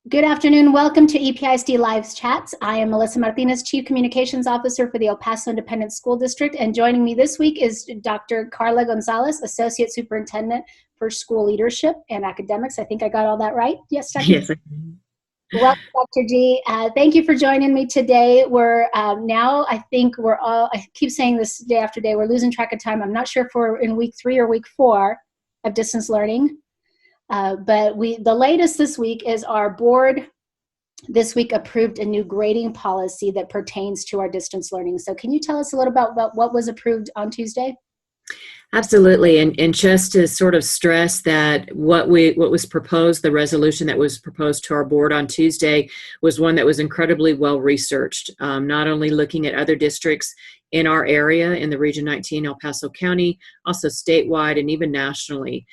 Good afternoon. Welcome to EPISD Live Chats. I am Melissa Martinez, Chief Communications Officer for the El Paso Independent School District, and joining me this week is Dr. Carla Gonzalez, Associate Superintendent for School Leadership and Academics. I think I got all that right. Yes, Dr. Yes. Welcome, Dr. G. Thank you for joining me today. We're now, I think we're all, I keep saying this day after day, we're losing track of time. I'm not sure if we're in week 3 or week 4 of distance learning. But the latest this week is our board this week approved a new grading policy that pertains to our distance learning. So can you tell us a little about what was approved on Tuesday? Absolutely, and just to sort of stress that what was proposed, the resolution that was proposed to our board on Tuesday was one that was incredibly well researched, not only looking at other districts in our area, in the Region 19, El Paso County, also statewide and even nationally.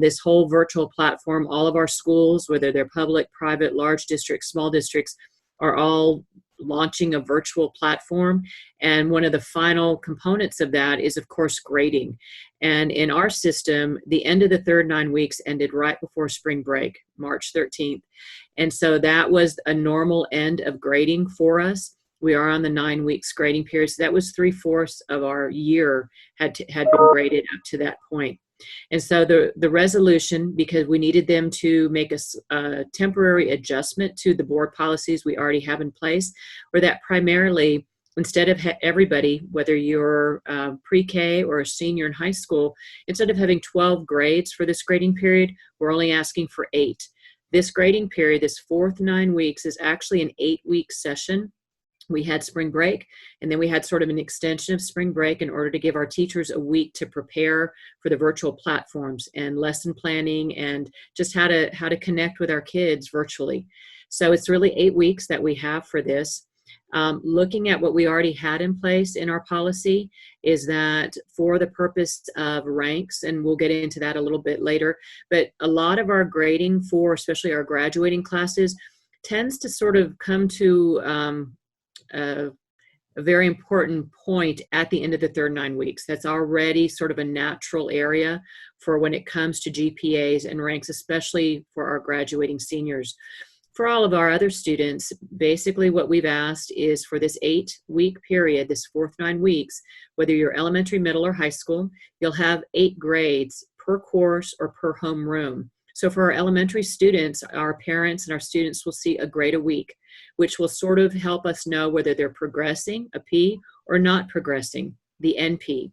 This whole virtual platform, all of our schools, whether they're public, private, large districts, small districts, are all launching a virtual platform. And one of the final components of that is, of course, grading. And in our system, the end of the third 9 weeks ended right before spring break, March 13th. And so that was a normal end of grading for us. We are on the 9 weeks grading period. So that was 3/4 of our year had been graded up to that point. And so the resolution, because we needed them to make a temporary adjustment to the board policies we already have in place, where that primarily, instead of everybody, whether you're pre-K or a senior in high school, instead of having 12 grades for this grading period, we're only asking for 8. This grading period, this fourth 9 weeks, is actually an 8-week session. We had spring break, and then we had sort of an extension of spring break in order to give our teachers a week to prepare for the virtual platforms and lesson planning and just how to connect with our kids virtually. So it's really 8 weeks that we have for this. Looking at what we already had in place in our policy is that for the purpose of ranks, and we'll get into that a little bit later, but a lot of our grading for especially our graduating classes tends to sort of come to a very important point at the end of the third 9 weeks. That's already sort of a natural area for when it comes to GPAs and ranks, especially for our graduating seniors. For all of our other students, basically what we've asked is for this 8-week period, this fourth 9 weeks, whether you're elementary, middle, or high school, you'll have 8 grades per course or per homeroom. So for our elementary students, our parents and our students will see a grade a week, which will sort of help us know whether they're progressing, a P, or not progressing, the NP.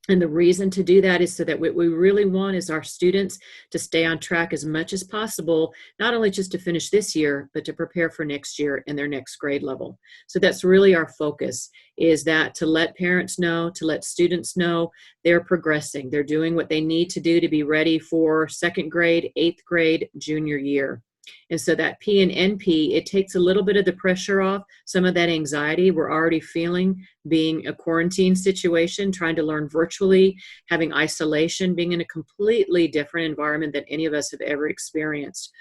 And the reason to do that is so that what we really want is our students to stay on track as much as possible, not only just to finish this year, but to prepare for next year and their next grade level. So that's really our focus, is that to let parents know, to let students know they're progressing. They're doing what they need to do to be ready for second grade, 8th grade, junior year. And so that P and NP, it takes a little bit of the pressure off, some of that anxiety we're already feeling being a quarantine situation, trying to learn virtually, having isolation, being in a completely different environment than any of us have ever experienced.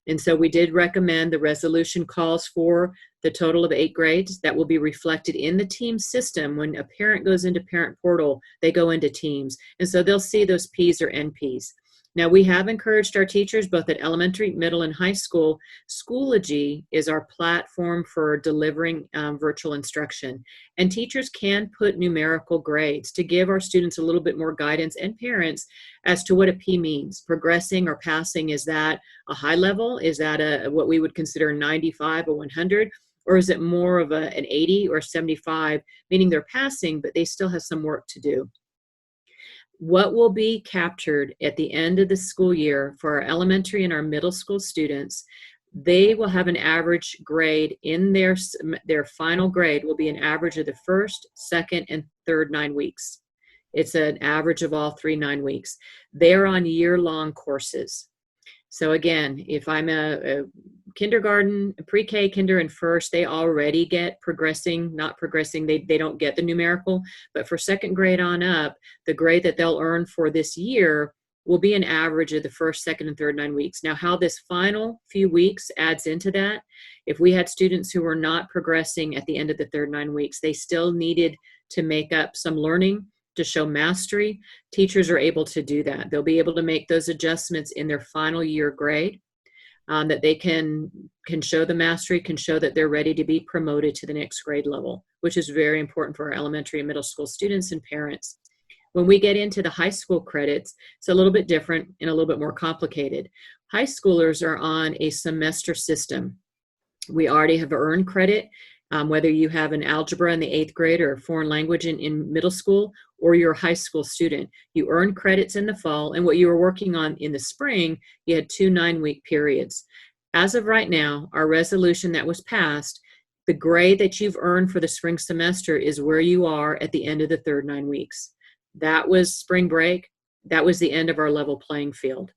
And so we did recommend, the resolution calls for the total of 8 grades that will be reflected in the team system. When a parent goes into parent portal, they go into teams. And so they'll see those Ps or NPs. Now, we have encouraged our teachers, both at elementary, middle, and high school. Schoology is our platform for delivering virtual instruction. And teachers can put numerical grades to give our students a little bit more guidance, and parents, as to what a P means. Progressing or passing, is that a high level? Is that what we would consider a 95 or 100? Or is it more of an 80 or 75, meaning they're passing, but they still have some work to do? What will be captured at the end of the school year for our elementary and our middle school students, they will have an average grade in their final grade will be an average of the first, second, and third 9 weeks. It's an average of all 3 9 weeks. They're on year-long courses. So again, if I'm a kindergarten, pre-K, kinder, and first, they already get progressing, not progressing. They don't get the numerical. But for second grade on up, the grade that they'll earn for this year will be an average of the first, second, and third 9 weeks. Now, how this final few weeks adds into that, if we had students who were not progressing at the end of the third 9 weeks, they still needed to make up some learning to show mastery. Teachers are able to do that. They'll be able to make those adjustments in their final year grade. that they can show the mastery, can show that they're ready to be promoted to the next grade level, which is very important for our elementary and middle school students and parents. When we get into the high school credits, it's a little bit different and a little bit more complicated. High schoolers are on a semester system. We already have earned credit, whether you have an algebra in the 8th grade or a foreign language in middle school, or you're a high school student. You earn credits in the fall, and what you were working on in the spring, you had 2 9-week periods. As of right now, our resolution that was passed, the grade that you've earned for the spring semester is where you are at the end of the third 9 weeks. That was spring break. That was the end of our level playing field.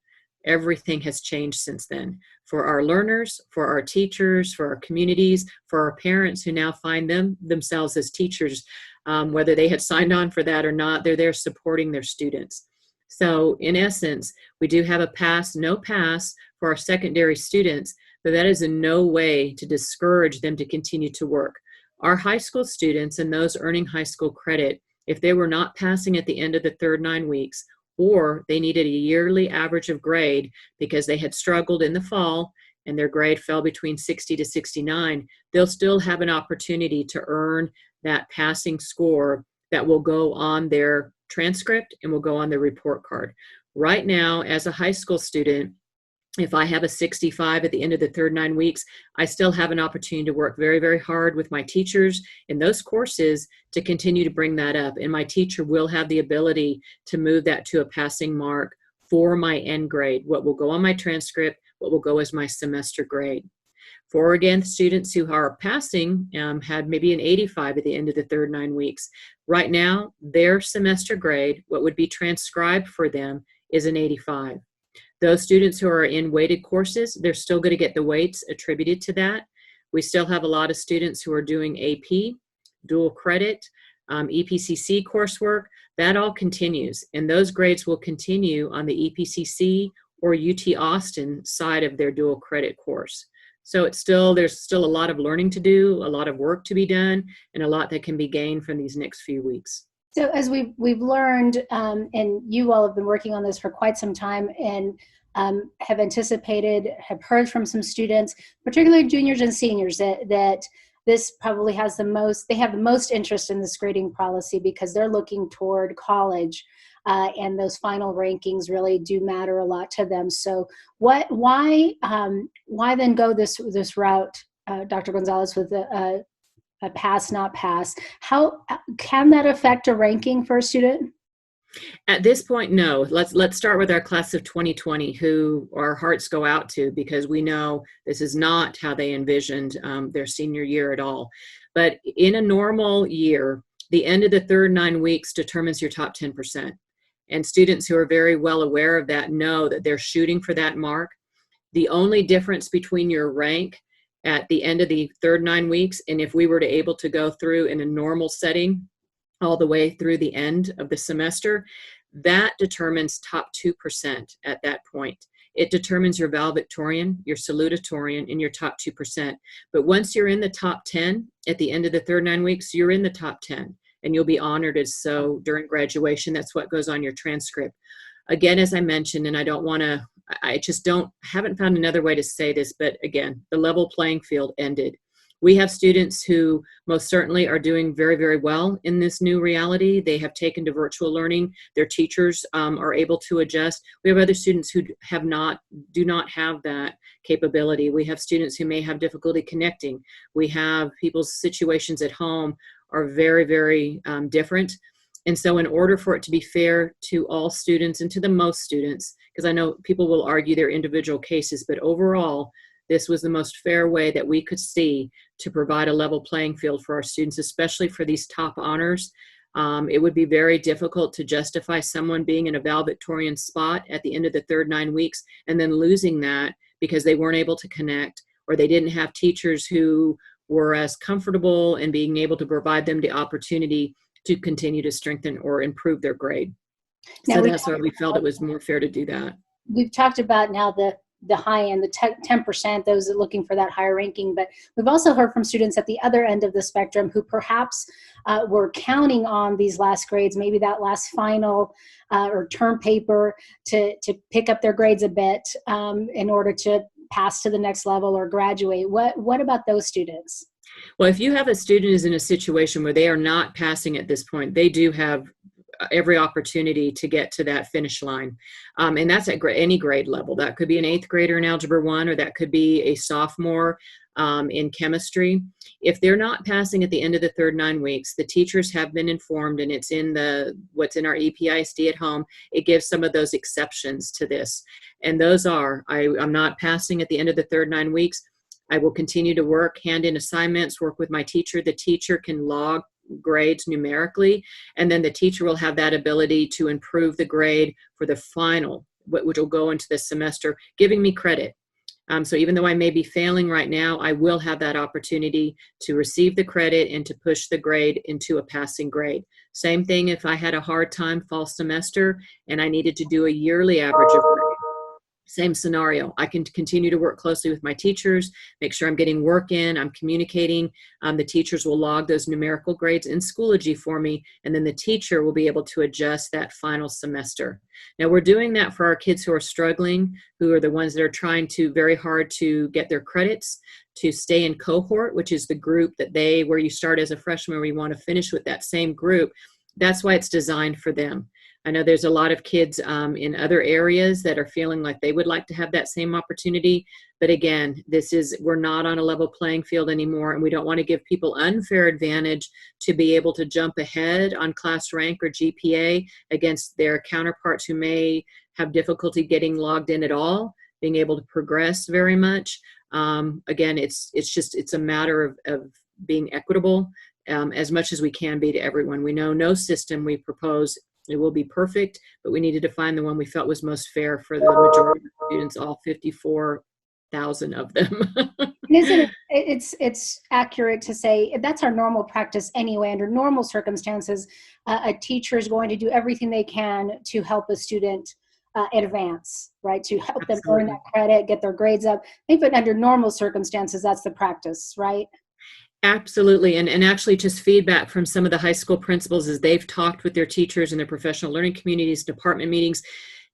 Everything has changed since then for our learners, for our teachers, for our communities, for our parents who now find themselves as teachers, whether they had signed on for that or not, they're there supporting their students. So in essence, we do have a pass, no pass for our secondary students, but that is in no way to discourage them to continue to work. Our high school students and those earning high school credit, if they were not passing at the end of the third 9 weeks, or they needed a yearly average of grade because they had struggled in the fall and their grade fell between 60 to 69, they'll still have an opportunity to earn that passing score that will go on their transcript and will go on their report card. Right now, as a high school student, if I have a 65 at the end of the third 9 weeks, I still have an opportunity to work very, very hard with my teachers in those courses to continue to bring that up. And my teacher will have the ability to move that to a passing mark for my end grade, what will go on my transcript, what will go as my semester grade. For, again, students who are passing, had maybe an 85 at the end of the third 9 weeks. Right now, their semester grade, what would be transcribed for them, is an 85. Those students who are in weighted courses, they're still going to get the weights attributed to that. We still have a lot of students who are doing AP, dual credit, EPCC coursework. That all continues, and those grades will continue on the EPCC or UT Austin side of their dual credit course. So there's still a lot of learning to do, a lot of work to be done, and a lot that can be gained from these next few weeks. So as we've learned, and you all have been working on this for quite some time, and have anticipated, have heard from some students, particularly juniors and seniors, that this probably has they have the most interest in this grading policy because they're looking toward college, and those final rankings really do matter a lot to them. So why then go this route, Dr. Gonzalez, with a pass, not pass? How can that affect a ranking for a student? At this point, no. Let's start with our class of 2020, who our hearts go out to, because we know this is not how they envisioned their senior year at all. But in a normal year, the end of the third 9 weeks determines your top 10%. And students who are very well aware of that know that they're shooting for that mark. The only difference between your rank at the end of the third 9 weeks, and if we were to able to go through in a normal setting all the way through the end of the semester, that determines top 2% at that point. It determines your valedictorian, your salutatorian, and your top 2%. But once you're in the top 10 at the end of the third 9 weeks, you're in the top 10, and you'll be honored as so during graduation. That's what goes on your transcript. Again, as I mentioned, and I haven't found another way to say this, but again, the level playing field ended. We have students who most certainly are doing very, very well in this new reality. They have taken to virtual learning. Their teachers are able to adjust. We have other students who do not have that capability. We have students who may have difficulty connecting. We have people's situations at home are very, very different. And so in order for it to be fair to all students and to the most students, because I know people will argue their individual cases, but overall, this was the most fair way that we could see to provide a level playing field for our students, especially for these top honors. It would be very difficult to justify someone being in a valedictorian spot at the end of the third 9 weeks and then losing that because they weren't able to connect, or they didn't have teachers who were as comfortable in being able to provide them the opportunity to continue to strengthen or improve their grade. So that's why we felt it was more fair to do that. We've talked about now the high end, the 10%, those that are looking for that higher ranking. But we've also heard from students at the other end of the spectrum who perhaps were counting on these last grades, maybe that last final or term paper to pick up their grades a bit in order to pass to the next level or graduate. What about those students? Well, if you have a student who's in a situation where they are not passing at this point, they do have every opportunity to get to that finish line. And that's at any grade level. That could be an 8th grader in Algebra 1, or that could be a sophomore in chemistry. If they're not passing at the end of the third 9 weeks, the teachers have been informed, and it's in what's in our EPISD at home. It gives some of those exceptions to this. And those are, I'm not passing at the end of the third 9 weeks. I will continue to work, hand in assignments, work with my teacher. The teacher can log grades numerically, and then the teacher will have that ability to improve the grade for the final, which will go into the semester, giving me credit. So even though I may be failing right now, I will have that opportunity to receive the credit and to push the grade into a passing grade. Same thing if I had a hard time fall semester and I needed to do a yearly average of grade. Same scenario. I can continue to work closely with my teachers, make sure I'm getting work in, I'm communicating. The teachers will log those numerical grades in Schoology for me, and then the teacher will be able to adjust that final semester. Now, we're doing that for our kids who are struggling, who are the ones that are trying very hard to get their credits, to stay in cohort, which is the group where you start as a freshman, where you want to finish with that same group. That's why it's designed for them. I know there's a lot of kids in other areas that are feeling like they would like to have that same opportunity. But again, we're not on a level playing field anymore, and we don't want to give people unfair advantage to be able to jump ahead on class rank or GPA against their counterparts who may have difficulty getting logged in at all, being able to progress very much. Again, it's a matter of being equitable as much as we can be to everyone. We know no system we propose it will be perfect, but we needed to find the one we felt was most fair for the majority of students, all 54,000 of them. Isn't it's accurate to say that's our normal practice anyway. Under normal circumstances, a teacher is going to do everything they can to help a student advance, right? To help them earn that credit, get their grades up. I think that under normal circumstances, that's the practice, right? Absolutely. And actually just feedback from some of the high school principals as they've talked with their teachers in their professional learning communities, department meetings.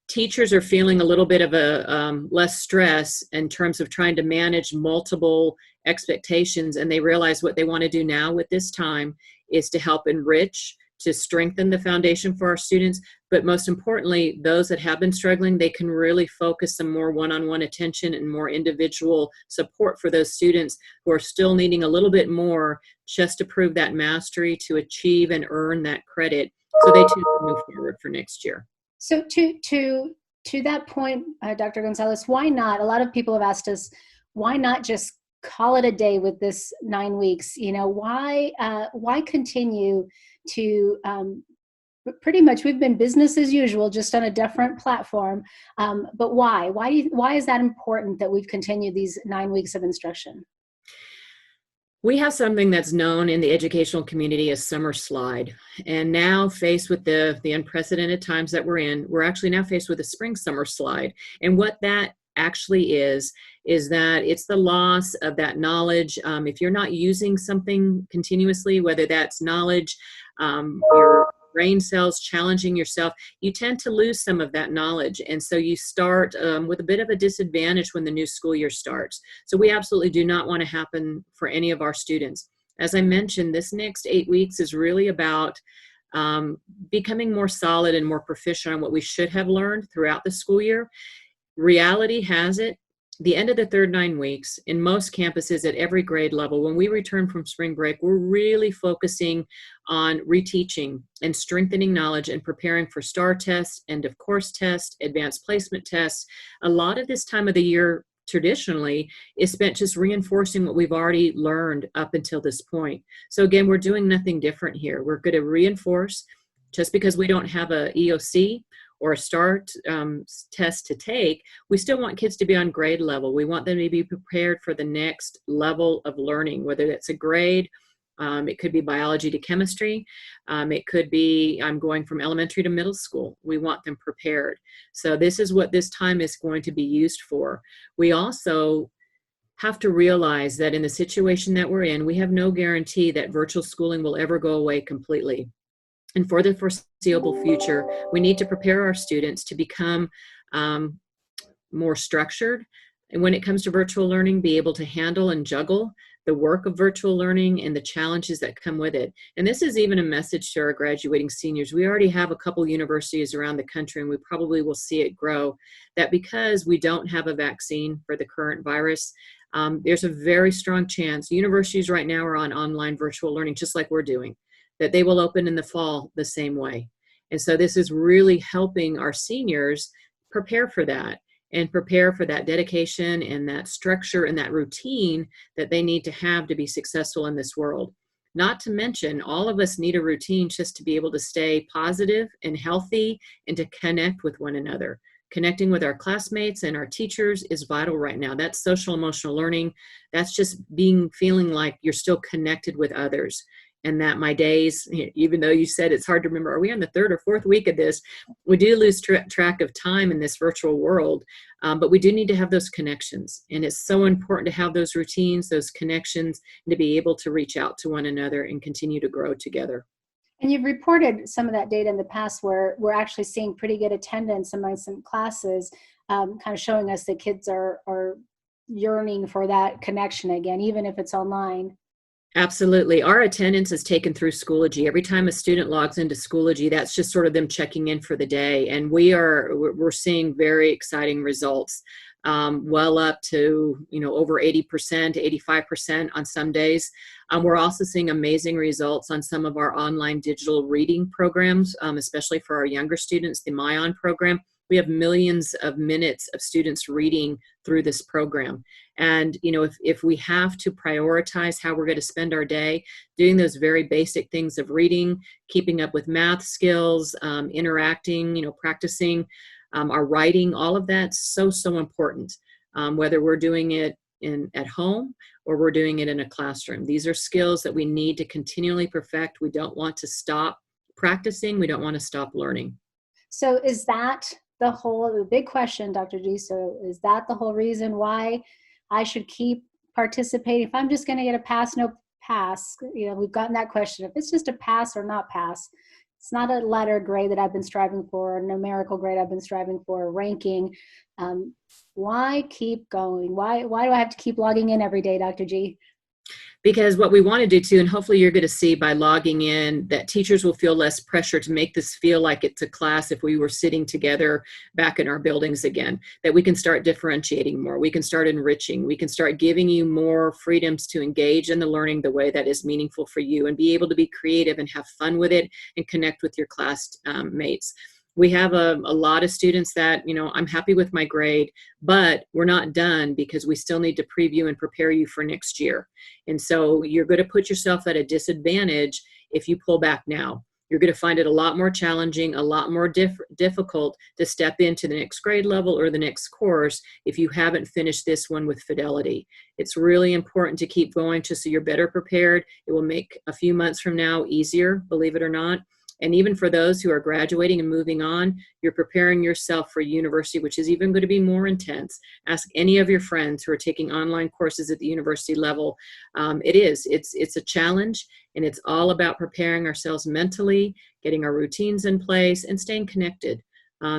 Teachers are feeling a little bit of a less stress in terms of trying to manage multiple expectations. And they realize what they want to do now with this time is to help enrich, to strengthen the foundation for our students. But most importantly, those that have been struggling, they can really focus some more one-on-one attention and more individual support for those students who are still needing a little bit more just to prove that mastery, to achieve and earn that credit, so they too can move forward for next year. So to that point, Dr. Gonzalez, why not? A lot of people have asked us, why not just call it a day with this 9 weeks? You know, why continue to pretty much we've been business as usual, just on a different platform. But why? Why is that important that we've continued these 9 weeks of instruction? We have something that's known in the educational community as summer slide. And now, faced with the unprecedented times that we're in, we're actually now faced with a spring summer slide. And what that actually is that it's the loss of that knowledge. If you're not using something continuously, whether that's knowledge, your brain cells challenging yourself, you tend to lose some of that knowledge. And so you start with a bit of a disadvantage when the new school year starts. So we absolutely do not want to happen for any of our students. As I mentioned, this next 8 weeks is really about becoming more solid and more proficient on what we should have learned throughout the school year. Reality has it, the end of the third 9 weeks in most campuses at every grade level, when we return from spring break, we're really focusing on reteaching and strengthening knowledge and preparing for STAR tests, end of course tests, advanced placement tests. A lot of this time of the year traditionally is spent just reinforcing what we've already learned up until this point. So again, we're doing nothing different here. We're going to reinforce. Just because we don't have a EOC or a STAR test to take, we still want kids to be on grade level. We want them to be prepared for the next level of learning, whether that's a grade, it could be biology to chemistry, it could be I'm going from elementary to middle school. We want them prepared. So this is what this time is going to be used for. We also have to realize that in the situation that we're in, we have no guarantee that virtual schooling will ever go away completely. And for the foreseeable future, we need to prepare our students to become more structured, and when it comes to virtual learning, be able to handle and juggle the work of virtual learning and the challenges that come with it. And this is even a message to our graduating seniors. We already have a couple universities around the country, and we probably will see it grow, that because we don't have a vaccine for the current virus, there's a very strong chance, universities right now are on online virtual learning, just like we're doing, that they will open in the fall the same way. And so this is really helping our seniors prepare for that, and prepare for that dedication and that structure and that routine that they need to have to be successful in this world. Not to mention, all of us need a routine just to be able to stay positive and healthy and to connect with one another. Connecting with our classmates and our teachers is vital right now. That's social emotional learning. That's just feeling like you're still connected with others. And that my days, even though you said it's hard to remember, are we on the third or fourth week of this? We do lose track of time in this virtual world, but we do need to have those connections. And it's so important to have those routines, those connections, and to be able to reach out to one another and continue to grow together. And you've reported some of that data in the past where we're actually seeing pretty good attendance among some classes, kind of showing us that kids are yearning for that connection again, even if it's online. Absolutely. Our attendance is taken through Schoology. Every time a student logs into Schoology, that's just sort of them checking in for the day. And we're seeing very exciting results, well up to, over 80%, 85% on some days. We're also seeing amazing results on some of our online digital reading programs, especially for our younger students, the MyOn program. We have millions of minutes of students reading through this program. And, if we have to prioritize how we're going to spend our day, doing those very basic things of reading, keeping up with math skills, interacting, practicing our writing, all of that's so, so important, whether we're doing it at home or we're doing it in a classroom. These are skills that we need to continually perfect. We don't want to stop practicing. We don't want to stop learning. So is that the big question, Dr. G, so is that the whole reason why I should keep participating? If I'm just going to get a pass, no pass, we've gotten that question. If it's just a pass or not pass, it's not a letter grade that I've been striving for, a numerical grade I've been striving for, a ranking. Why keep going? Why do I have to keep logging in every day, Dr. G? Because what we want to do too, and hopefully you're going to see by logging in, that teachers will feel less pressure to make this feel like it's a class if we were sitting together back in our buildings again, that we can start differentiating more, we can start enriching, we can start giving you more freedoms to engage in the learning the way that is meaningful for you, and be able to be creative and have fun with it and connect with your class mates. We have a lot of students that, I'm happy with my grade, but we're not done because we still need to preview and prepare you for next year. And so you're going to put yourself at a disadvantage if you pull back now. You're going to find it a lot more challenging, a lot more difficult to step into the next grade level or the next course if you haven't finished this one with fidelity. It's really important to keep going just so you're better prepared. It will make a few months from now easier, believe it or not. And even for those who are graduating and moving on, you're preparing yourself for university, which is even going to be more intense. Ask any of your friends who are taking online courses at the university level. It's a challenge, and it's all about preparing ourselves mentally, getting our routines in place, and staying connected.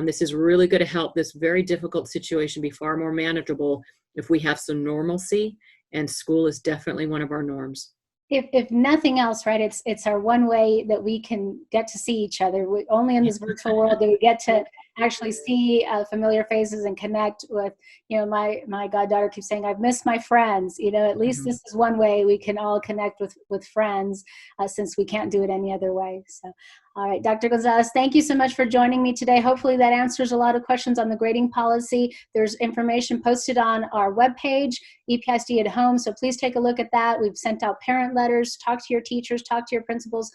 This is really going to help this very difficult situation be far more manageable if we have some normalcy, and school is definitely one of our norms. If nothing else, right, it's our one way that we can get to see each other. Only in this virtual world do we get to actually see familiar faces and connect with, my goddaughter keeps saying, I've missed my friends. At least this is one way we can all connect with friends, since we can't do it any other way. So, all right, Dr. Gonzalez, thank you so much for joining me today. Hopefully that answers a lot of questions on the grading policy. There's information posted on our webpage, EPISD at Home, so please take a look at that. We've sent out parent letters. Talk to your teachers, talk to your principals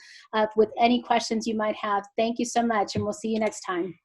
with any questions you might have. Thank you so much, and we'll see you next time.